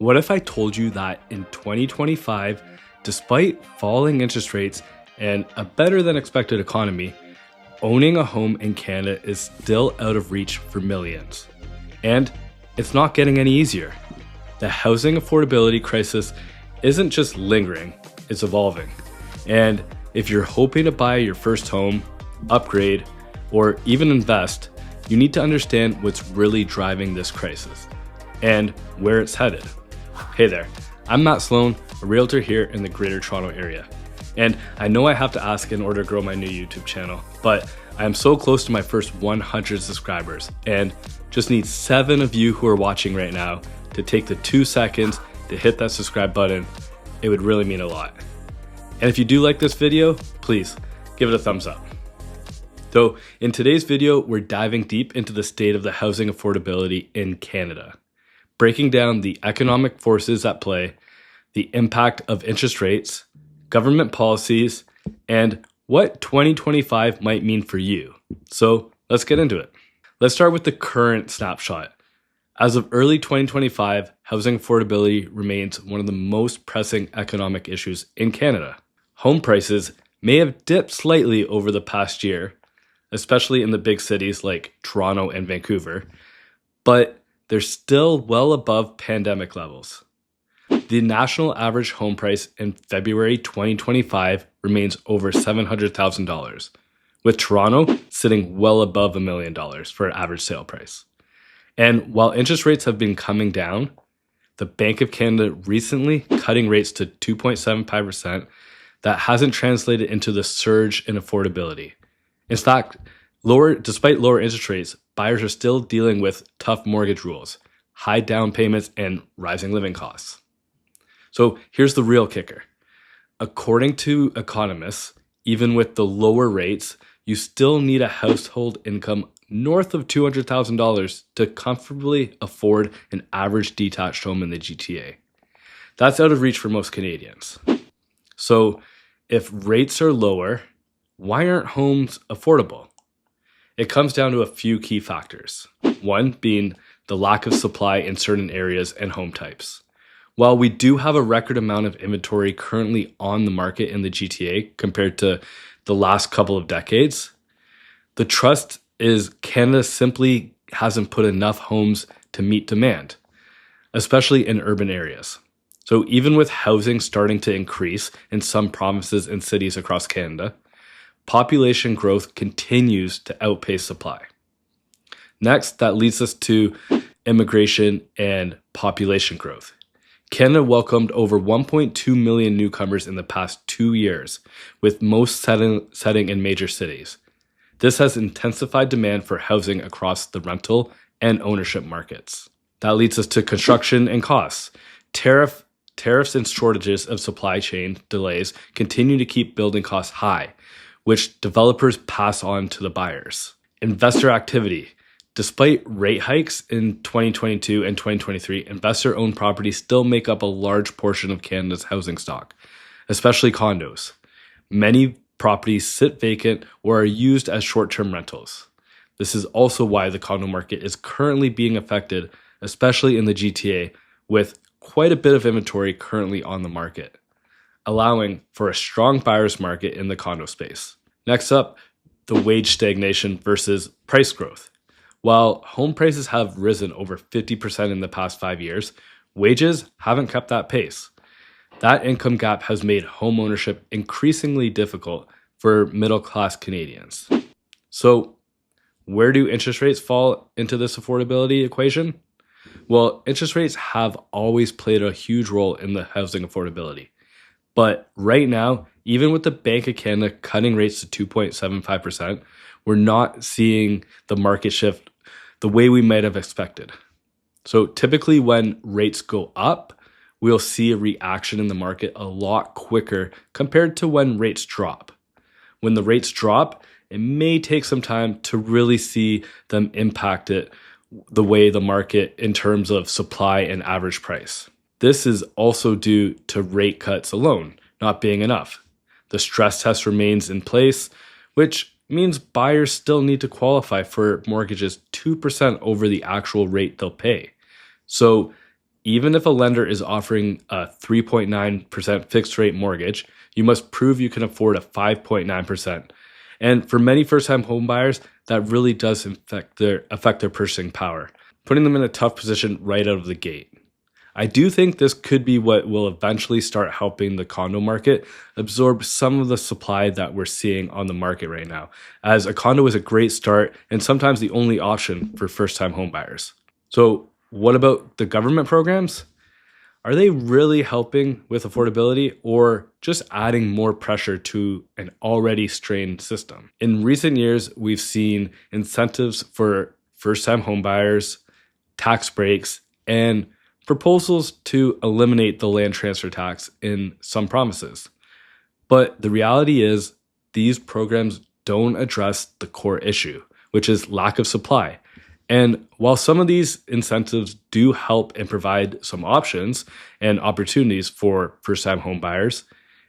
What if I told you that in 2025, despite falling interest rates and a better than expected economy, owning a home in Canada is still out of reach for millions? And it's not getting any easier. The housing affordability crisis isn't just lingering, it's evolving. And if you're hoping to buy your first home, upgrade, or even invest, you need to understand what's really driving this crisis and where it's headed. Hey there, I'm Matt Sloan, a realtor here in the Greater Toronto area. And I know I have to ask in order to grow my new YouTube channel, but I am so close to my first 100 subscribers and just need 7 of you who are watching right now to take the 2 seconds to hit that subscribe button. It would really mean a lot. And if you do like this video, please give it a thumbs up. So in today's video, we're diving deep into the state of the housing affordability in Canada, breaking down the economic forces at play, the impact of interest rates, government policies, and what 2025 might mean for you. So let's get into it. Let's start with the current snapshot. As of early 2025, housing affordability remains one of the most pressing economic issues in Canada. Home prices may have dipped slightly over the past year, especially in the big cities like Toronto and Vancouver, but they're still well above pandemic levels. The national average home price in February 2025 remains over $700,000, with Toronto sitting well above $1 million for an average sale price. And while interest rates have been coming down, the Bank of Canada recently cutting rates to 2.75%, that hasn't translated into the surge in affordability. In fact, despite lower interest rates, buyers are still dealing with tough mortgage rules, high down payments, and rising living costs. So here's the real kicker. According to economists, even with the lower rates, you still need a household income north of $200,000 to comfortably afford an average detached home in the GTA. That's out of reach for most Canadians. So if rates are lower, why aren't homes affordable? It comes down to a few key factors. One being the lack of supply in certain areas and home types. While we do have a record amount of inventory currently on the market in the GTA compared to the last couple of decades, the trust is Canada simply hasn't put enough homes to meet demand, especially in urban areas. So even with housing starting to increase in some provinces and cities across Canada, population growth continues to outpace supply. Next, that leads us to immigration and population growth. Canada welcomed over 1.2 million newcomers in the past 2 years, with most setting in major cities. This has intensified demand for housing across the rental and ownership markets. That leads us to construction and costs. Tariffs and shortages of supply chain delays continue to keep building costs high, which developers pass on to the buyers. Investor activity. Despite rate hikes in 2022 and 2023, investor-owned properties still make up a large portion of Canada's housing stock, especially condos. Many properties sit vacant or are used as short-term rentals. This is also why the condo market is currently being affected, especially in the GTA, with quite a bit of inventory currently on the market, allowing for a strong buyer's market in the condo space. Next up, the wage stagnation versus price growth. While home prices have risen over 50% in the past 5 years, wages haven't kept that pace. That income gap has made home ownership increasingly difficult for middle-class Canadians. So, where do interest rates fall into this affordability equation? Well, interest rates have always played a huge role in the housing affordability. But right now, even with the Bank of Canada cutting rates to 2.75%, we're not seeing the market shift the way we might have expected. So typically when rates go up, we'll see a reaction in the market a lot quicker compared to when rates drop. When the rates drop, it may take some time to really see them impact it the way the market in terms of supply and average price. This is also due to rate cuts alone not being enough. The stress test remains in place, which means buyers still need to qualify for mortgages 2% over the actual rate they'll pay. So even if a lender is offering a 3.9% fixed rate mortgage, you must prove you can afford a 5.9%. And for many first-time home buyers, that really does affect their purchasing power, putting them in a tough position right out of the gate. I do think this could be what will eventually start helping the condo market absorb some of the supply that we're seeing on the market right now, as a condo is a great start and sometimes the only option for first-time home buyers. So what about the government programs? Are they really helping with affordability or just adding more pressure to an already strained system? In recent years, we've seen incentives for first-time home buyers, tax breaks, and proposals to eliminate the land transfer tax in some provinces. But the reality is, these programs don't address the core issue, which is lack of supply. And while some of these incentives do help and provide some options and opportunities for first-time home buyers,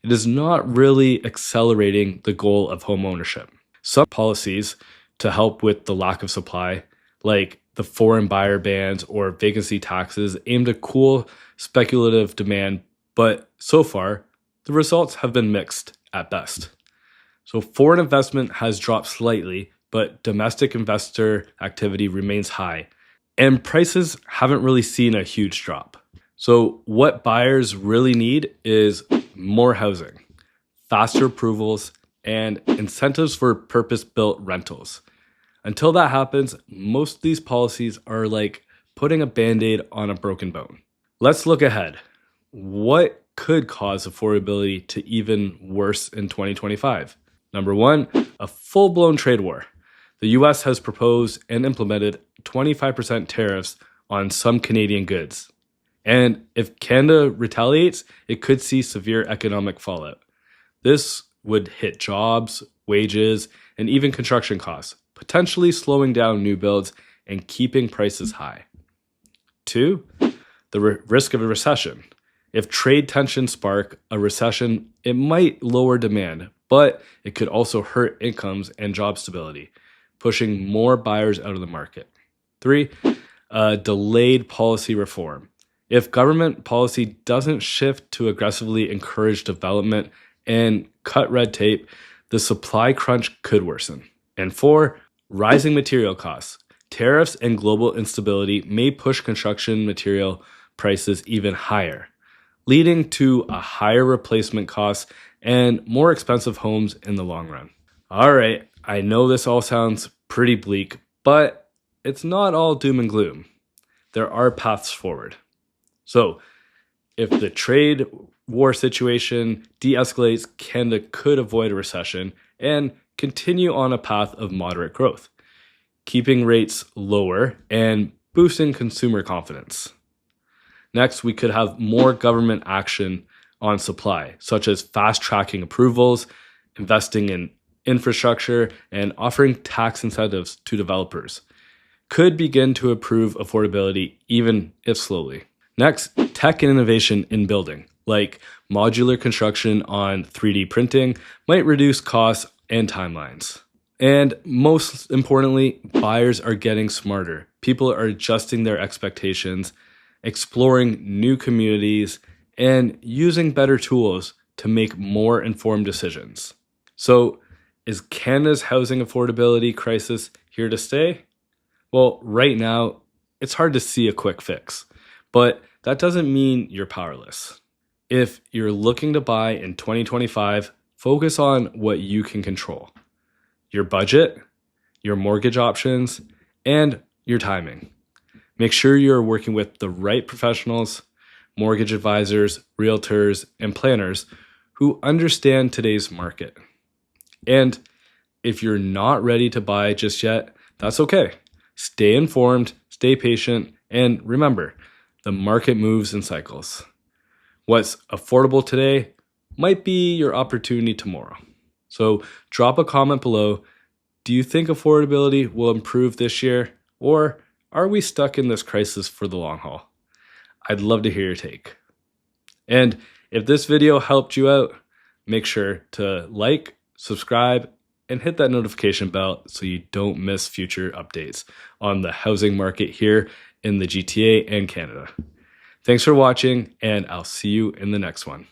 it is not really accelerating the goal of home ownership. Some policies to help with the lack of supply, like the foreign buyer bans or vacancy taxes, aim to cool speculative demand, but so far, the results have been mixed at best. So foreign investment has dropped slightly, but domestic investor activity remains high, and prices haven't really seen a huge drop. So what buyers really need is more housing, faster approvals, and incentives for purpose-built rentals. Until that happens, most of these policies are like putting a Band-Aid on a broken bone. Let's look ahead. What could cause affordability to even worse in 2025? Number one, a full-blown trade war. The US has proposed and implemented 25% tariffs on some Canadian goods. And if Canada retaliates, it could see severe economic fallout. This would hit jobs, wages, and even construction costs, potentially slowing down new builds and keeping prices high. Two, the risk of a recession. If trade tensions spark a recession, it might lower demand, but it could also hurt incomes and job stability, pushing more buyers out of the market. Three, delayed policy reform. If government policy doesn't shift to aggressively encourage development and cut red tape, the supply crunch could worsen. And four, rising material costs. Tariffs and global instability may push construction material prices even higher, leading to a higher replacement cost and more expensive homes in the long run. All right, I know this all sounds pretty bleak, but it's not all doom and gloom. There are paths forward. So, if the trade war situation de-escalates, Canada could avoid a recession and continue on a path of moderate growth, keeping rates lower and boosting consumer confidence. Next, we could have more government action on supply, such as fast-tracking approvals, investing in infrastructure, and offering tax incentives to developers. Could begin to improve affordability, even if slowly. Next, tech and innovation in building, like modular construction on 3D printing, might reduce costs and timelines. And most importantly, buyers are getting smarter. People are adjusting their expectations, exploring new communities, and using better tools to make more informed decisions. So, is Canada's housing affordability crisis here to stay? Well, right now, it's hard to see a quick fix, but that doesn't mean you're powerless. If you're looking to buy in 2025, focus on what you can control: your budget, your mortgage options, and your timing. Make sure you're working with the right professionals, mortgage advisors, realtors, and planners who understand today's market. And if you're not ready to buy just yet, that's okay. Stay informed, stay patient, and remember, the market moves in cycles. What's affordable today might be your opportunity tomorrow. So drop a comment below. Do you think affordability will improve this year, or are we stuck in this crisis for the long haul? I'd love to hear your take. And if this video helped you out, make sure to like, subscribe, and hit that notification bell so you don't miss future updates on the housing market here in the GTA and Canada. Thanks for watching, and I'll see you in the next one.